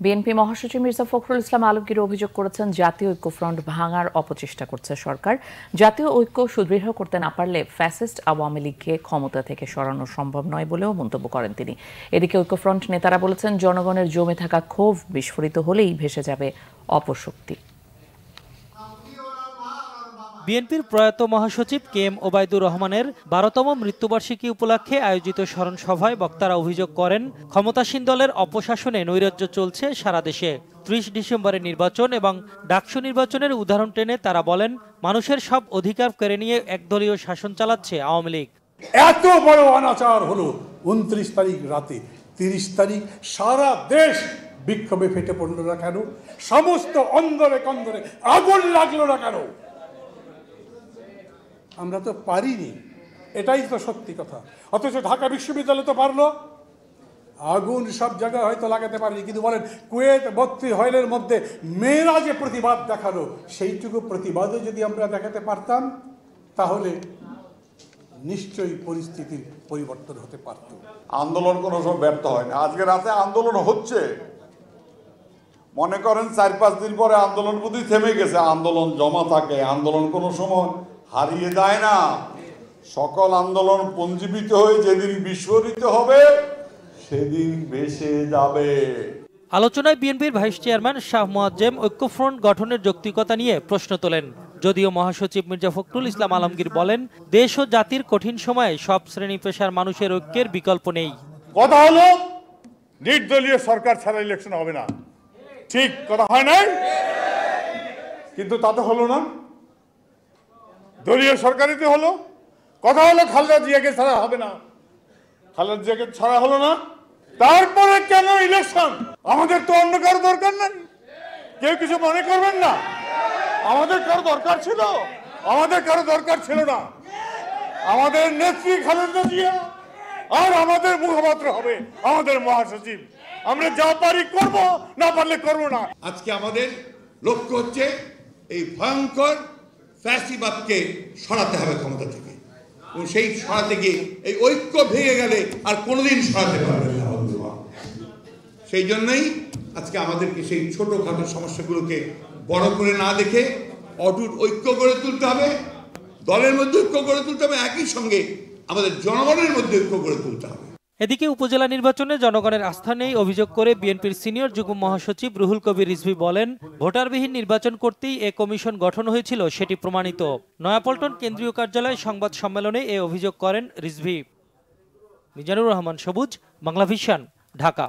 BNP মহাসচিব মির্জা ফখরুল ইসলাম আলমগীর অভিযোগ করেছেন, জাতীয় ঐক্যফ্রন্ট ভাঙার অপচেষ্টা করছে সরকার। জাতীয় ঐক্য সুদৃঢ় করতে না পারলে ফ্যাসিস্ট আওয়ামী লীগকে ক্ষমতা থেকে সরানো সম্ভব নয় বলেও মন্তব্য করেন তিনি। এদিকে ঐক্যফ্রন্ট নেতারা বলেছেন, জনগণের জমে থাকা ক্ষোভ বিস্ফোরিত হলেই ভেসে যাবে অপশক্তি। বিএনপির প্রয়াত মহাসচিব কে এম ওবায়দুর রহমানের ১২তম মৃত্যুবার্ষিকী উপলক্ষে আয়োজিত স্মরণ সভায় বক্তারা অভিযোগ করেন, ক্ষমতাসীন দলের অপশাসনে নৈরাজ্য চলছে সারা দেশে। ৩০ ডিসেম্বরের নির্বাচন এবং ডাকসু নির্বাচনের উদাহরণ টেনে তারা বলেন, মানুষের সব অধিকার কেড়ে নিয়ে একদলীয় শাসন চালাচ্ছে আওয়ামী লীগ। এত বড় অনাচার হলো ২৯ তারিখ রাতে, ৩০ তারিখ সারা দেশ বিক্ষোভে ফেটে পড়লো না কেন? সমস্ত অন্দরে কন্দরে আগুন লাগলো না কেন? আমরা তো পারিনি, এটাই তো সত্যি কথা। অথচ ঢাকা বিশ্ববিদ্যালয় তো পারলো। আগুন সব জায়গায় হয়তো লাগাতে পারেনি, কিন্তু বলেন কুয়েত ৩২ হলের মধ্যে মেয়েরা যে প্রতিবাদ দেখালো, সেইটুকু প্রতিবাদও যদি আমরা দেখাতে পারতাম, তাহলে নিশ্চয়ই পরিস্থিতির পরিবর্তন হতে পারত। আন্দোলন কোনো সময় ব্যর্থ হয় না। আজকে রাতে আন্দোলন হচ্ছে, মনে করেন ৪-৫ দিন পরে আন্দোলন বুঝি থেমে গেছে। আন্দোলন জমা থাকে, আন্দোলন কোনো সময় হারিয়ে যায় না। সকল আন্দোলন পুঞ্জীবিত হয়ে যেদিন বিস্ফোরিত হবে সেদিন ভেসে যাবে। আলোচনায় বিএনপির ভাইস চেয়ারম্যান শাহ মোয়াজ্জেম ঐক্যফ্রন্ট গঠনের যৌক্তিকতা নিয়ে প্রশ্ন তোলেন। যদিও মহাসচিব মির্জা ফখরুল ইসলাম আলমগীর বলেন, দেশ ও জাতির কঠিন সময়ে সব শ্রেণী পেশার মানুষের ঐক্যের বিকল্প নেই। কথা হলো নির্দলীয় সরকার ছাড়া ইলেকশন হবে না, ঠিক কথা হয় নাই? কিন্তু তা তো হলো না, দলীয় সরকারিতে হলো। কথা হলো খালেদা জিয়াকে ছাড়া হবে না, খালেদা জিয়াকে ছাড়া হলো না। তারপরে কেন ইলেকশন? আমাদের তো অন্য কারো দরকার নাই, কেউ কিছু মনে করবেন না। আমাদের কারো দরকার ছিল? আমাদের কারো দরকার ছিল না। আমাদের নেত্রী খালেদা জিয়া, আর আমাদের মুখপাত্র হবে আমাদের মহাসচিব। আমরা যা পারি করব, না পারলে করব না। আজকে আমাদের লক্ষ্য হচ্ছে এই ভয়ঙ্কর ফ্যাসিবাদকে সরাতে হবে ক্ষমতা থেকে, এবং সেই সরাতে গিয়ে এই ঐক্য ভেঙে গেলে আর কোনোদিন সরাতে পারবে না। সেই জন্যই আজকে আমাদেরকে সেই ছোটখাটো সমস্যাগুলোকে বড় করে না দেখে অটুট ঐক্য গড়ে তুলতে হবে, দলের মধ্যে ঐক্য গড়ে তুলতে হবে, একই সঙ্গে আমাদের জনগণের মধ্যে ঐক্য গড়ে তুলতে হবে। এদিকে উপজেলা নির্বাচনে জনগণের আস্থা নেই অভিযোগ করে বিএনপির সিনিয়র যুগ্ম মহাসচিব রুহুল কবির রিজভী বলেন, ভোটারবিহীন নির্বাচন করতেই এ কমিশন গঠন হয়েছিল সেটি প্রমাণিত। নয়াপল্টন কেন্দ্রীয় কার্যালয়ে সংবাদ সম্মেলনে এ অভিযোগ করেন রিজভী। মিজানুর রহমান সবুজ, বাংলা ভিশন, ঢাকা।